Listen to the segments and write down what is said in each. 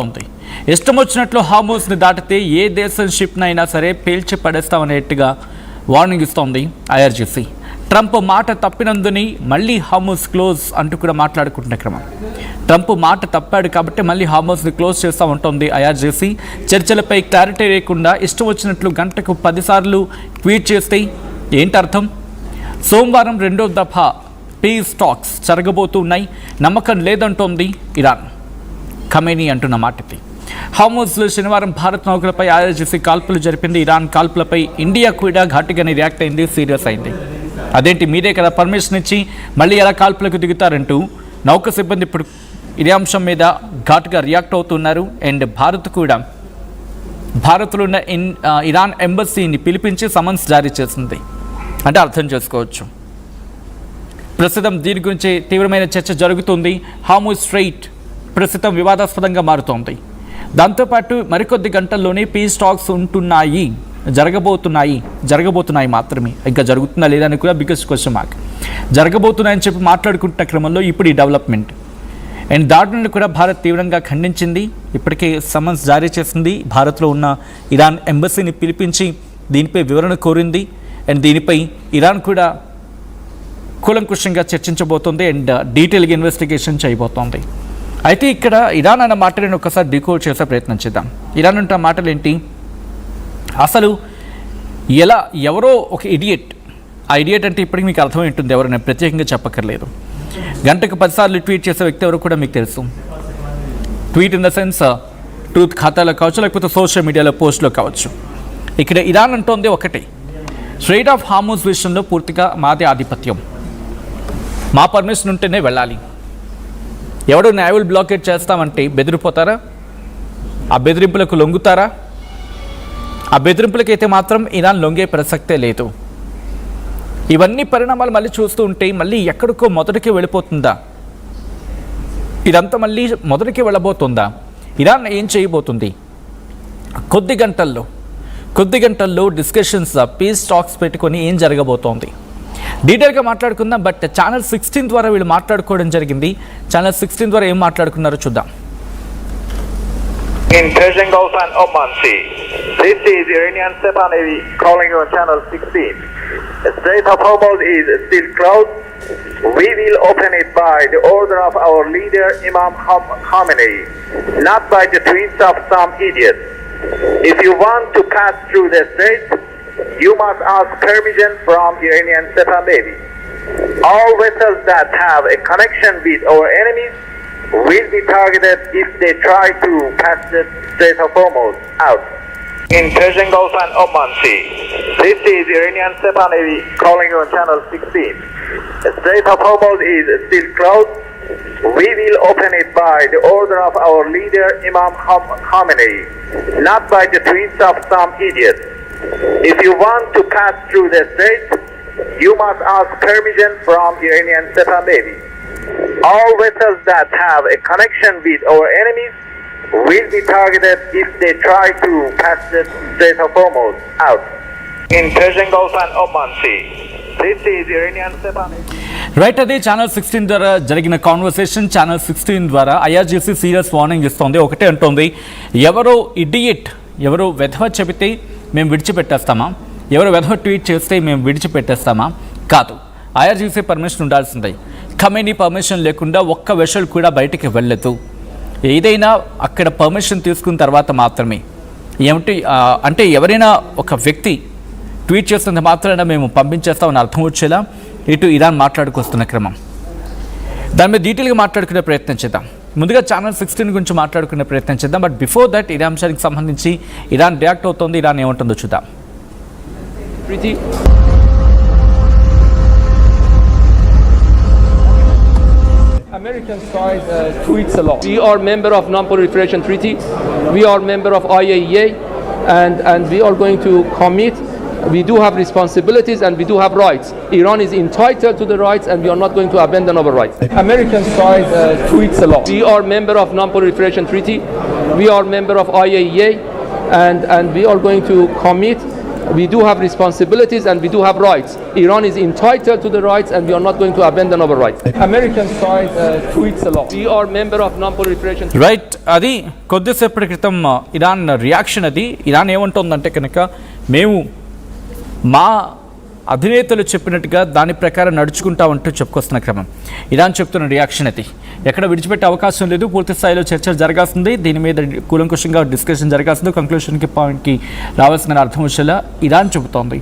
ఉంది. ఇష్టం వచ్చినట్లు హార్మోస్ని దాటితే ఏ దేశం షిప్నైనా సరే పేల్చి పడేస్తామనేట్టుగా వార్నింగ్ ఇస్తోంది ఐఆర్జీసీ. ట్రంప్ మాట తప్పినందుని మళ్ళీ హార్మోస్ క్లోజ్ అంటూ కూడా మాట్లాడుకుంటున్న క్రమం. ట్రంప్ మాట తప్పాడు కాబట్టి మళ్ళీ హార్మోస్ని క్లోజ్ చేస్తూ ఉంటుంది ఐఆర్జీసీ. చర్చలపై క్లారిటీ లేకుండా ఇష్టం వచ్చినట్లు గంటకు 10 సార్లు ట్వీట్ చేస్తే ఏంటి అర్థం? సోమవారం 2వ దఫా పీస్ టాక్స్ జరగబోతున్నాయి, నమ్మకం లేదంటోంది ఇరాన్. ఖమేనీ అంటున్న మాటది. హార్మోజ్లో శనివారం భారత్ నౌకలపై ఐఆర్జీసీ కాల్పులు జరిపింది. ఇరాన్ కాల్పులపై ఇండియా కూడా ఘాటుగానే రియాక్ట్ అయింది, సీరియస్ అయింది. అదేంటి మీరే కదా పర్మిషన్ ఇచ్చి మళ్ళీ ఎలా కాల్పులకు దిగుతారంటూ నౌక సిబ్బంది ఇప్పుడు ఇదే అంశం మీద ఘాటుగా రియాక్ట్ అవుతున్నారు. అండ్ భారత్లో ఉన్న ఇరాన్ ఎంబసీని పిలిపించి సమన్స్ జారీ చేసింది. అంటే అర్థం చేసుకోవచ్చు. ప్రస్తుతం దీని గురించి తీవ్రమైన చర్చ జరుగుతుంది. హార్మోజ్ స్ట్రెయిట్ ప్రస్తుతం వివాదాస్పదంగా మారుతోంది. దాంతోపాటు మరికొద్ది గంటల్లోనే పీస్ టాక్స్ జరగబోతున్నాయి మాత్రమే. ఇంకా జరుగుతుందా లేదా అని కూడా బిగ్గెస్ట్ క్వశ్చన్ మార్క్. జరగబోతున్నాయని చెప్పి మాట్లాడుకుంటున్న క్రమంలో ఇప్పుడు ఈ డెవలప్మెంట్ అండ్ దాడులను కూడా భారత్ తీవ్రంగా ఖండించింది. ఇప్పటికే సమన్స్ జారీ చేసింది. భారత్లో ఉన్న ఇరాన్ ఎంబసీని పిలిపించి దీనిపై వివరణ కోరింది. అండ్ దీనిపై ఇరాన్ కూడా కూలంకుషంగా చర్చించబోతోంది అండ్ డీటెయిల్గా ఇన్వెస్టిగేషన్ చేయబోతోంది. అయితే ఇక్కడ ఇరాన్ అన్న మాటలను ఒకసారి డీకోడ్ చేసే ప్రయత్నం చేద్దాం. ఇరాన్ అంటే మాటలు ఏంటి? అసలు ఎవరో ఒక ఇడియట్, ఆ ఇడియట్ అంటే ఇప్పటికి మీకు అర్థమై ఉంటుంది, ఎవరు నేను ప్రత్యేకంగా చెప్పక్కర్లేదు. గంటకు 10 సార్లు ట్వీట్ చేసే వ్యక్తి ఎవరు కూడా మీకు తెలుసు. Tweet in the sense truth ఖాతాలో కావచ్చు, లేకపోతే సోషల్ మీడియాలో పోస్ట్లో కావచ్చు. ఇక్కడ ఇరాన్ అంటోంది ఒకటి, స్ట్రెయిట్ ఆఫ్ హార్మోజ్ విషయంలో పూర్తిగా మాదే ఆధిపత్యం, మా పర్మిషన్ ఉంటేనే వెళ్ళాలి. ఎవడో నేవల్ బ్లాకేట్ చేస్తామంటే బెదిరిపోతారా? ఆ బెదిరింపులకు లొంగుతారా? ఆ బెదిరింపులకైతే మాత్రం ఇరాన్ లొంగే ప్రసక్తే లేదు. ఇవన్నీ పరిణామాలు మళ్ళీ చూస్తూ ఉంటే మళ్ళీ ఎక్కడికో మొదటికి వెళ్ళిపోతుందా? ఇదంతా మళ్ళీ మొదటికి వెళ్ళబోతుందా? ఇరాన్ ఏం చేయబోతుంది? కొద్ది గంటల్లో డిస్కషన్స్, పీస్ టాక్స్ పెట్టుకొని ఏం జరగబోతోంది డీటెయిల్గా మాట్లాడుకుందాం. బట్ ఛానల్ 16 ద్వారా వీళ్ళు మాట్లాడుకోవడం జరిగింది. ఛానల్ 16 ద్వారా ఏం మాట్లాడుకున్నారో చూద్దాం. In Persian Gulf and Oman Sea, this is Iranian Sepa Navy calling you on channel 16. The Strait of Hormuz is still closed. We will open it by the order of our leader Imam Khamenei, not by the tweets of some idiot. If you want to pass through the strait, you must ask permission from Iranian Sepa Navy. All vessels that have a connection with our enemies will be targeted if they try to pass the Strait of Hormuz out. In Persian Gulf and Oman Sea, this is Iranian Sepa Navy calling you on channel 16. The Strait of Hormuz is still closed. We will open it by the order of our leader Imam Khamenei, not by the tweets of some idiot. If you want to pass through the strait, you must ask permission from Iranian Sepa Navy. All vessels that have a connection with our enemies will be targeted if they try to pass the Strait of Hormuz out. In Persian Gulf and Oman Sea, this is Iranian Sepa Navy. Right, అది channel 16 ద్వారా జరిగిన conversation. Channel 16 ద్వారా IRGC serious warning ఇస్తోంది. ఒకటే అంటోంది, ఎవరో idiot, ఎవరో వెధవ చెబితే మేము విడిచిపెట్టేస్తామా? ఎవరో వెధవ ట్వీట్ చేస్తే మేము విడిచిపెట్టేస్తామా? కాదు, ఐఆర్జీసీ పర్మిషన్ ఉండాల్సిందే. ఖమేనీ పర్మిషన్ లేకుండా ఒక్క వెషల్ కూడా బయటికి వెళ్ళదు. ఏదైనా అక్కడ పర్మిషన్ తీసుకున్న తర్వాత మాత్రమే. ఏమిటి అంటే ఎవరైనా ఒక వ్యక్తి ట్వీట్ చేస్తున్న మాత్రాన మేము పంపించేస్తామని అర్థం వచ్చేలా ఇటు ఇరాన్ మాట్లాడుకొస్తున్న క్రమం. దాని మీద డీటెయిల్గా మాట్లాడుకునే ప్రయత్నం చేద్దాం. ముందుగా ఛానల్ 16 గురించి మాట్లాడుకునే ప్రయత్నం చేద్దాం. బట్ బిఫోర్ దట్ ఇదే అంశానికి సంబంధించి ఇరాన్ రియాక్ట్ అవుతోంది. ఇరాన్ ఏమంటుందో చూద్దాం. American side tweets a lot. We are member of Non-Proliferation Treaty. We are member of IAEA, and we are going to commit. We do have responsibilities and we do have rights. Iran is entitled to the rights and we are not going to abandon our rights. American side tweets a lot. We are member of Non-Proliferation Treaty. We are member of IAEA, and we are going to commit. we do have responsibilities and we do have rights. Iran is entitled to the rights and we are not going to abandon our rights. American side tweets a lot. We are member of non-proliferation. Right, అది కొద్దిసేపటి క్రితం Iran reaction. అది Iran ఏమంటుందంటే కనుక మేము మా అధినేతలు చెప్పినట్టుగా దాని ప్రకారం నడుచుకుంటామంటూ చెప్పుకొస్తున్న క్రమం ఇరాన్ చెప్తున్న రియాక్షన్. అది ఎక్కడ విడిచిపెట్టే అవకాశం లేదు. పూర్తి స్థాయిలో చర్చలు జరగాల్సింది, దీని మీద కూలంకుషంగా డిస్కషన్ జరగాల్సింది, కంక్లూషన్కి పాయింట్కి రావాల్సిన అర్థం వచ్చేలా ఇరాన్ చెబుతోంది.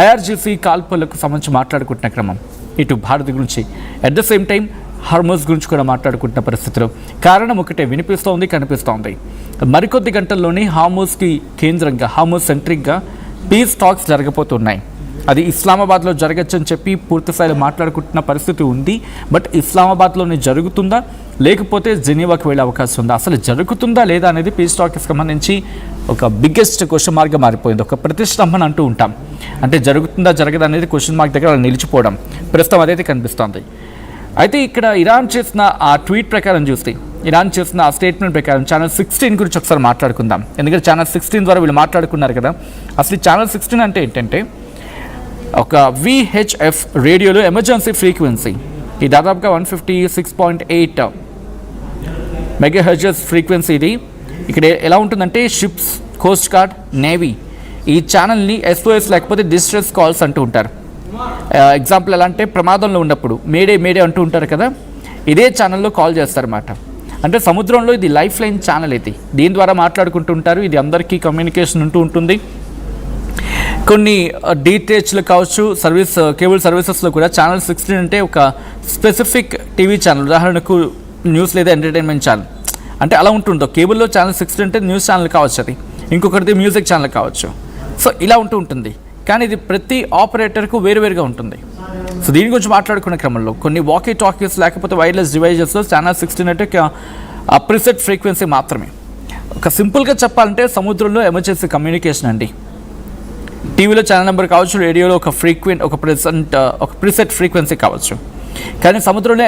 ఐఆర్జీసీ కాల్పులకు సంబంధించి మాట్లాడుకుంటున్న క్రమం ఇటు భారత్ గురించి, at the same time Hormuz గురించి కూడా మాట్లాడుకుంటున్న పరిస్థితులు. కారణం ఒకటే వినిపిస్తోంది, కనిపిస్తోంది. మరికొద్ది గంటల్లోనే హార్మోజ్కి కేంద్రంగా, హార్మోజ్ సెంట్రిక్గా పీస్ టాక్స్ జరగబోతున్నాయి. అది ఇస్లామాబాద్లో జరగచ్చని చెప్పి పూర్తి స్థాయిలో మాట్లాడుకుంటున్న పరిస్థితి ఉంది. బట్ ఇస్లామాబాద్లోనే జరుగుతుందా లేకపోతే జెనీవాకి వెళ్ళే అవకాశం ఉందా, అసలు జరుగుతుందా లేదా అనేది పీస్ టాక్కి సంబంధించి ఒక బిగ్గెస్ట్ క్వశ్చన్ మార్క్గా మారిపోయింది. ఒక ప్రతిష్టంభన అంటూ ఉంటాం, అంటే జరుగుతుందా జరగదా అనేది క్వశ్చన్ మార్క్ దగ్గర నిలిచిపోవడం ప్రస్తుతం అదైతే కనిపిస్తోంది. అయితే ఇక్కడ ఇరాన్ చేసిన ఆ ట్వీట్ ప్రకారం చూస్తే, ఇరాన్ చేసిన ఆ స్టేట్మెంట్ ప్రకారం ఛానల్ 16 గురించి ఒకసారి మాట్లాడుకుందాం. ఎందుకంటే ఛానల్ 16 ద్వారా వీళ్ళు మాట్లాడుకున్నారు కదా. అసలు ఈ ఛానల్ 16 అంటే ఏంటంటే ఒక VHF రేడియోలో ఎమర్జెన్సీ ఫ్రీక్వెన్సీ. ఈ దాదాపుగా 156.8 మెగాహెర్ట్జ్ ఫ్రీక్వెన్సీ. ఇది ఇక్కడ ఎలా ఉంటుందంటే షిప్స్, కోస్ట్ గార్డ్, నేవీ ఈ ఛానల్ని SOS లేకపోతే డిస్ట్రెస్ కాల్స్ అంటూ ఉంటారు. ఎగ్జాంపుల్ ఎలా అంటే ప్రమాదంలో ఉన్నప్పుడు మేడే మేడే అంటూ ఉంటారు కదా, ఇదే ఛానల్లో కాల్ చేస్తారన్నమాట. అంటే సముద్రంలో ఇది లైఫ్ లైన్ ఛానల్. ఇది దీని ద్వారా మాట్లాడుకుంటూ ఉంటారు. ఇది అందరికీ కమ్యూనికేషన్ ఉంటూ ఉంటుంది. కొన్ని DTHలు కావచ్చు, కేబుల్ సర్వీసెస్లో కూడా ఛానల్ 16 అంటే ఒక స్పెసిఫిక్ టీవీ ఛానల్, ఉదాహరణకు న్యూస్ లేదా ఎంటర్టైన్మెంట్ ఛానల్ అంటే అలా ఉంటుంది. కేబుల్లో ఛానల్ 16 అంటే న్యూస్ ఛానల్ కావచ్చు, అది ఇంకొకటిది మ్యూజిక్ ఛానల్ కావచ్చు. సో ఇలా ఉంటుంది. కానీ ఇది ప్రతి ఆపరేటర్కు వేరువేరుగా ఉంటుంది. సో దీని గురించి మాట్లాడుకునే క్రమంలో కొన్ని వాకీ టాకీస్ లేకపోతే వైర్లెస్ డివైజెస్లో ఛానల్ 16 అంటే ప్రిసెట్ ఫ్రీక్వెన్సీ మాత్రమే. ఒక సింపుల్గా చెప్పాలంటే సముద్రంలో ఎమర్జెన్సీ కమ్యూనికేషన్ అండి. టీవీలో ఛానల్ నెంబర్ కావచ్చు, రేడియోలో ఒక ప్రిసెట్ ఫ్రీక్వెన్సీ కావచ్చు. కానీ సముద్రంలో